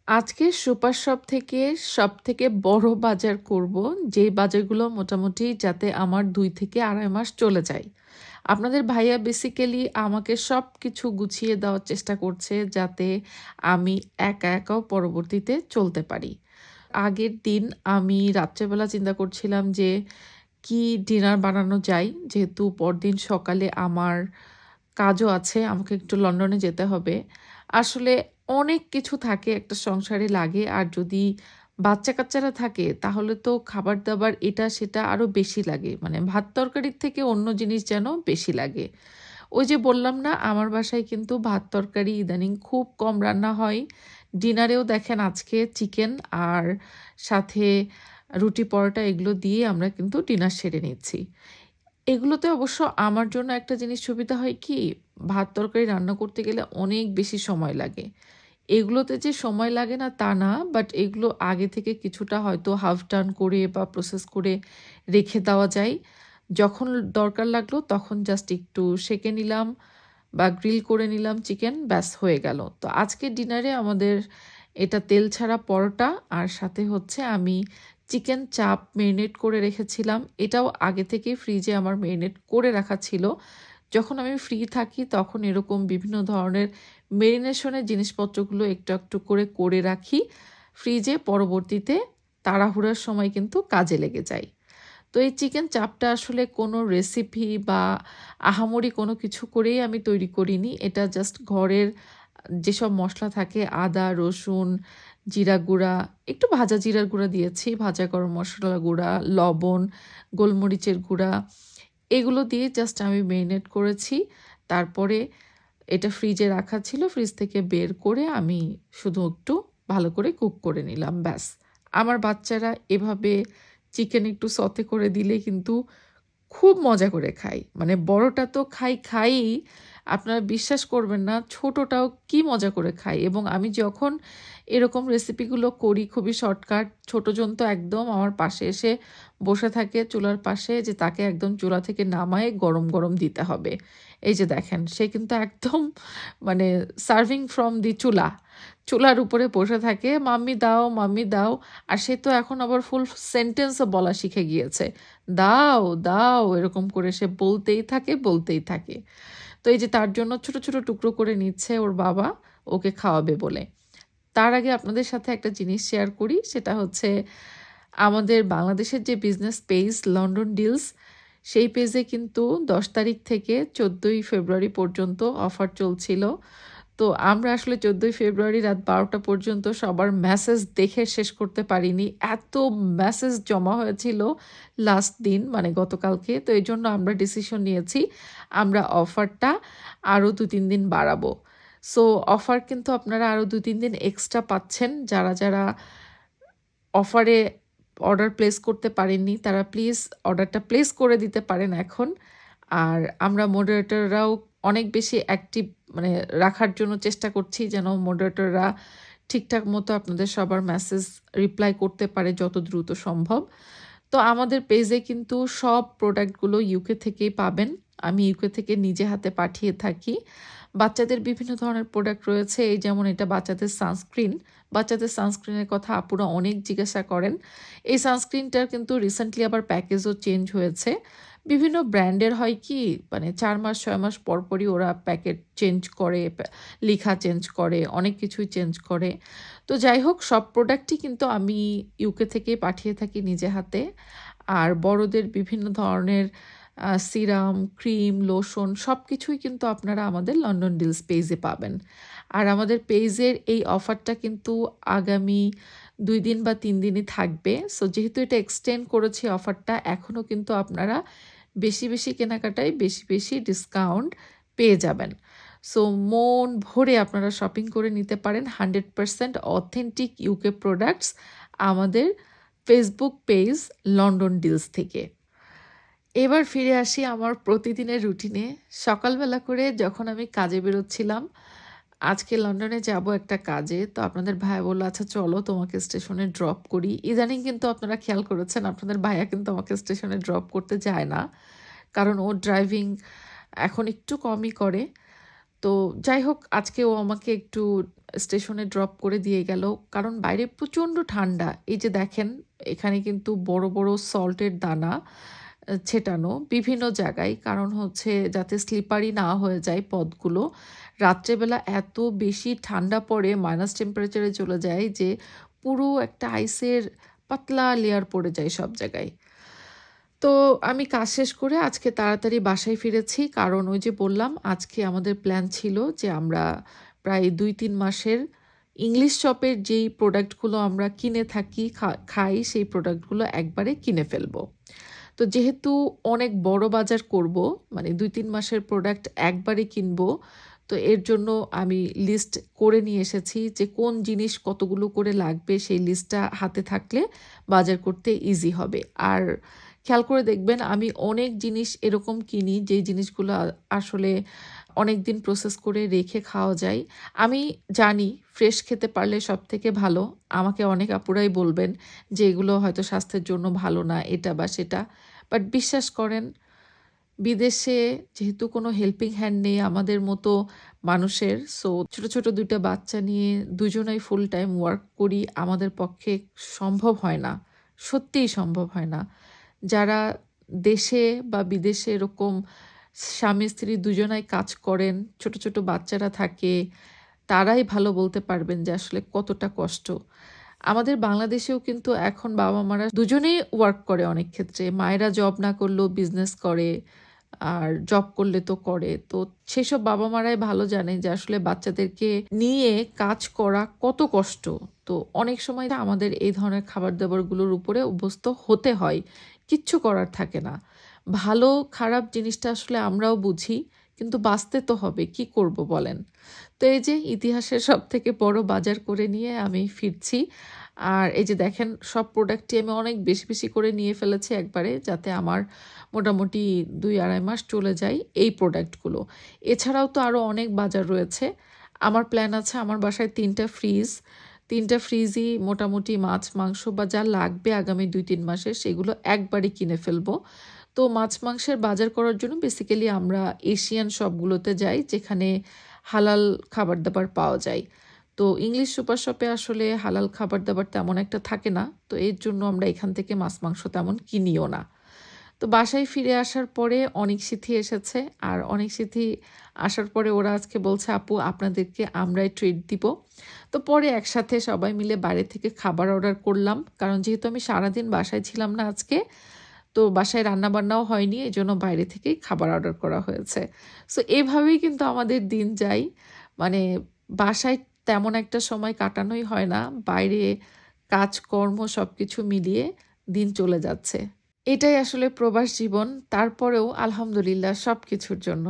আজকে super shop থেকে সবথেকে বড় বাজার করব, যেই বাজারগুলো মোটামুটি যাতে আমার ২ থেকে ২.৫ মাস চলে যায়। আপনাদের ভাইয়া বেসিক্যালি আমাকে সবকিছু গুছিয়ে দেওয়ার চেষ্টা করছে যাতে আমি একাও পরবর্তীতে চলতে পারি। আগের দিন আমি রাত্রেবেলা চিন্তা করছিলাম যে কি ডিনার বানানো যায়, যেহেতু পরদিন সকালে আমার কাজও আছে, আমাকে একটু লন্ডনে যেতে হবে। আসলে অনেক কিছু থাকে একটা সংসারে লাগে, আর যদি বাচ্চা-কাচ্চারা থাকে তাহলে তো খাবার-দাবার এটা সেটা আরো বেশি লাগে। মানে ভাত তরকারির থেকে অন্য জিনিস যেন বেশি লাগে। ওই যে বললাম না আমার বাসায় কিন্তু ভাত তরকারি ইদানিং খুব কম রান্না হয়। ডিনারেও দেখেন আজকে চিকেন আর সাথে রুটি পরোটা এগুলো দিয়ে আমরা কিন্তু ডিনার সেরে নিচ্ছি। এগুলোতে অবশ্য আমার জন্য একটা জিনিস সুবিধা হয় কি, ভাত তরকারি রান্না করতে গেলে অনেক বেশি সময় লাগে। এগুলোতে যে সময় লাগে না তা না, বাট এগুলো আগে থেকে কিছুটা হয়তো হাফ ডান করে বা প্রসেস করে রেখে দেওয়া যায়। যখন দরকার লাগলো তখন জাস্ট একটু সেঁকে নিলাম বা গ্রিল করে নিলাম চিকেন, ব্যাস হয়ে গেল। তো আজকে ডিনারে আমাদের এটা তেল ছাড়া পরোটা, আর সাথে হচ্ছে আমি চিকেন চাপ মেরিনেট করে রেখেছিলাম। এটাও আগে থেকেই ফ্রিজে আমার মেরিনেট করে রাখা ছিল। যখন আমি ফ্রি থাকি তখন এরকম বিভিন্ন ধরনের মেরিনেশনের জিনিসপত্রগুলো একটু একটু করে রাখি ফ্রিজে, পরবর্তীতে তাড়াহুড়ার সময় কিন্তু কাজে লেগে যায়। তো এই চিকেন চাপটা আসলে কোনো রেসিপি বা আহামরি কোনো কিছু করেই আমি তৈরি করিনি। এটা জাস্ট ঘরের যেসব মসলা থাকে আদা, রসুন, জিরা গুঁড়া, একটু ভাজা জিরার গুঁড়া দিয়েছি, ভাজা গরম মসলা গুঁড়া, লবণ, গোলমরিচের গুঁড়া, এগুলো দিয়ে জাস্ট আমি মেরিনেট করেছি। তারপরে এটা ফ্রিজে রাখা ছিল, ফ্রিজ থেকে বের করে আমি শুধু একটু ভালো করে কুক করে নিলাম, ব্যাস। আমার বাচ্চারা এভাবে চিকেন একটু সতে করে দিলে কিন্তু খুব মজা করে খাই। মানে বড়টা তো খাই, আপনারা বিশ্বাস করবেন না ছোটটাও কি মজা করে খায়। এবং আমি যখন এরকম রেসিপিগুলো করি খুবই শর্টকাট, ছোটজন তো একদম আমার পাশে এসে বসে থাকে চুলার পাশে, যে তাকে একদম চুলা থেকে নামায়ে গরম, গরম দিতে হবে। এই যে দেখেন সে কিন্তু একদম মানে সার্ভিং ফ্রম দি চুলা, চুলার উপরে বসে থাকে, "মাম্মি দাও, মাম্মি দাও।" আর সে তো এখন আবার ফুল সেন্টেন্সও বলা শিখে গিয়েছে। দাও, দাও এরকম করে সে বলতেই থাকে, বলতেই থাকে। তো এই যে তার জন্য ছোট, ছোট টুকরো করে নিচ্ছে ওর বাবা ওকে খাওয়াবে বলে। তার আগে আপনাদের সাথে একটা জিনিস শেয়ার করি, সেটা হচ্ছে আমাদের বাংলাদেশের যে বিজনেস পেজ লন্ডন ডিলস, সেই পেজে কিন্তু ১০ তারিখ থেকে ১৪ই ফেব্রুয়ারি পর্যন্ত অফার চলছিল। তো আমরা আসলে ১৪ই ফেব্রুয়ারি রাত ১২টা পর্যন্ত সবার মেসেজ দেখে শেষ করতে পারিনি। এত মেসেজ জমা হয়েছিল লাস্ট দিন মানে গতকালকে। তো এজন্য আমরা ডিসিশন নিয়েছি আমরা অফারটা আরও ২-৩ দিন বাড়াবো। সো অফার কিন্তু আপনারা আরও ২-৩ দিন এক্সট্রা পাচ্ছেন। যারা অফারে অর্ডার প্লেস করতে পারেননি তারা প্লিজ অর্ডারটা প্লেস করে দিতে পারেন এখন। আর আমরা মডারেটররাও অনেক বেশি অ্যাক্টিভ মানে রাখার জন্য চেষ্টা করছি যেন মডারেটররা ঠিকঠাক মতো আপনাদের সবার মেসেজ রিপ্লাই করতে পারে যত দ্রুত সম্ভব। তো আমাদের পেজে কিন্তু সব প্রোডাক্টগুলো ইউকে থেকেই পাবেন। আমি ইউকে থেকে নিজে হাতে পাঠিয়ে থাকি। বাচ্চাদের বিভিন্ন ধরনের প্রোডাক্ট রয়েছে, এই যেমন এটা বাচ্চাদের সানস্ক্রিন। বাচ্চাদের সানস্ক্রিনের কথা আপুরা অনেক জিজ্ঞাসা করেন। এই সানস্ক্রিনটার কিন্তু রিসেন্টলি আবার প্যাকেজও চেঞ্জ হয়েছে। বিভিন্ন ব্র্যান্ডের হয় কি মানে ৪ মাস ৬ মাস পরপরই ওরা প্যাকেট চেঞ্জ করে, লিখা চেঞ্জ করে, অনেক কিছুই চেঞ্জ করে। তো যাই হোক সব প্রোডাক্টই কিন্তু আমি ইউকে থেকেই পাঠিয়ে থাকি নিজে হাতে। আর বড়দের বিভিন্ন ধরনের সিরাম, ক্রিম, লোশন সবকিছুই কিন্তু আপনারা আমাদের লন্ডন ডিলস পেজে পাবেন। আর আমাদের পেজের এই অফারটা কিন্তু আগামী ২ দিন বা ৩ দিনই থাকবে। সো যেহেতু এটা এক্সটেন্ড করেছি অফারটা, এখনও কিন্তু আপনারা বেশি, বেশি কেনাকাটায় বেশি, বেশি ডিসকাউন্ট পেয়ে যাবেন। সো মন ভরে আপনারা শপিং করে নিতে পারেন 100% অথেন্টিক ইউকে প্রোডাক্টস আমাদের ফেসবুক পেজ লন্ডন ডিলস থেকে। এবার ফিরে আসি আমার প্রতিদিনের রুটিনে। সকালবেলা করে যখন আমি কাজে বেরোচ্ছিলাম, আজকে লন্ডনে যাব একটা কাজে। তো আপনাদের ভাইয়া বলল, "আচ্ছা চলো তোমাকে স্টেশনে ড্রপ করি।" ইদানিং কিন্তু আপনারা খেয়াল করেছেন আপনাদের ভাইয়া কিন্তু আমাকে স্টেশনে ড্রপ করতে যায় না। কারণ ও ড্রাইভিং এখন একটু কমই করে। তো যাই হোক আজকে ও আমাকে একটু স্টেশনে ড্রপ করে দিয়ে গেল। কারণ বাইরে প্রচণ্ড ঠান্ডা। এই যে দেখেন এখানে কিন্তু বড়, বড় সল্টের দানা ছেটানো বিভিন্ন জায়গায়। কারণ হচ্ছে যাতে স্লিপারি না হয়ে যায় পথগুলো। রাত্রেবেলা এত বেশি ঠান্ডা পড়ে মাইনাস টেম্পারেচারে চলে যায় যে পুরো একটা আইসের পাতলা লেয়ার পড়ে যায় সব জায়গায়। তো আমি কাজ শেষ করে আজকে তাড়াতাড়ি বাসায় ফিরেছি। কারণ ওই যে বললাম আজকে আমাদের প্ল্যান ছিল যে আমরা প্রায় ২-৩ মাসের ইংলিশ শপের যেই প্রোডাক্টগুলো আমরা কিনে থাকি, খাই সেই প্রোডাক্টগুলো একবারে কিনে ফেলবো। তো যেহেতু অনেক বড় বাজার করব, মানে ২-৩ মাসের প্রোডাক্ট একবারে কিনবো, তো এর জন্য আমি লিস্ট করে নিয়ে এসেছি যে কোন জিনিস কতগুলো করে লাগবে সেই লিস্টটা হাতে থাকলে বাজার করতে ইজি হবে। আর খেয়াল করে দেখবেন আমি অনেক জিনিস এরকম কিনি যেই জিনিসগুলো আসলে অনেকদিন প্রসেস করে রেখে খাওয়া যায়। আমি জানি ফ্রেশ খেতে পারলে সবথেকে ভালো। আমাকে অনেক আপুরাই বলবেন যে এগুলো হয়তো স্বাস্থ্যের জন্য ভালো না, এটা বা সেটা। বাট বিশ্বাস করেন বিদেশে যেহেতু কোনো হেল্পিং হ্যান্ড নেই আমাদের মতো মানুষের, সো ছোট, ছোট ২ টা বাচ্চা নিয়ে দুজনেই ফুল টাইম ওয়ার্ক করি। আমাদের পক্ষে সম্ভব হয় না। সত্যিই সম্ভব হয় না। যারা দেশে বা বিদেশে এরকম স্বামী-স্ত্রী দুজনাই কাজ করেন, ছোট, ছোট বাচ্চারা থাকে, তারাই ভালো বলতে পারবেন যে আসলে কতটা কষ্ট। আমাদের বাংলাদেশেও কিন্তু এখন বাবা-মারা দুজনেই ওয়ার্ক করে অনেক ক্ষেত্রে। মায়েরা জব না করলেও বিজনেস করে, আর জব করলে তো করে। তো সেসব বাবা-মারাই ভালো জানে যে আসলে বাচ্চাদেরকে নিয়ে কাজ করা কত কষ্ট। তো অনেক সময় আমাদের এই ধরনের খাবার-দাবারগুলোর উপরে অভ্যস্ত হতে হয়। কিচ্ছু করার থাকে না। ভালো খারাপ জিনিসটা আসলে আমরাও বুঝি, কিন্তু বাঁচতে তো হবে, কি করব বলেন? তো এই যে ইতিহাসের সবথেকে বড় বাজার করে নিয়ে আমি ফিরছি। আর এই যে দেখেন সব প্রোডাক্টই আমি অনেক বেশি, বেশি করে নিয়ে ফেলেছি একবারে, যাতে আমার মোটামুটি ২-২.৫ মাস চলে যায় এই প্রোডাক্টগুলো। এছাড়াও তো আরও অনেক বাজার রয়েছে। আমার প্ল্যান আছে আমার বাসায় ৩ টা ফ্রিজ। ৩ টা ফ্রিজই মোটামুটি মাছ, মাংস বা যা লাগবে আগামী ২-৩ মাসে সেগুলো একবারই কিনে ফেলবো। তো মাছ, মাংসের বাজার করার জন্য বেসিক্যালি আমরা এশিয়ান শপগুলোতে যাই যেখানে হালাল খাবার-দাবার পাওয়া যায়। তো ইংলিশ সুপার শপে আসলে হালাল খাবার-দাবার তেমন একটা থাকে না। তো এর জন্য আমরা এখান থেকে মাছ-মাংস তেমন কিনিও না। তো বাসায় ফিরে আসার পরে অনেক সিথি এসেছে। আর অনেক সিথি আসার পরে ওরা আজকে বলছে, "আপু আপনাদেরকে আমরাই ট্রিট দিব।" তো পরে একসাথে সবাই মিলে বাইরে থেকে খাবার অর্ডার করলাম। কারণ যেহেতু আমি সারাদিন বাসায় ছিলাম না আজকে, তো বাসায় রান্নাবান্নাও হয়নি। এজন্য বাইরে থেকেই খাবার অর্ডার করা হয়েছে। সো এভাবেই কিন্তু আমাদের দিন যায়। মানে বাসায় তেমন একটা সময় কাটানোই হয় না। বাইরে কাজকর্ম সবকিছু মিলিয়ে দিন চলে যাচ্ছে। এটাই আসলে প্রবাস জীবন। তারপরেও আলহামদুলিল্লাহ সবকিছুর জন্য।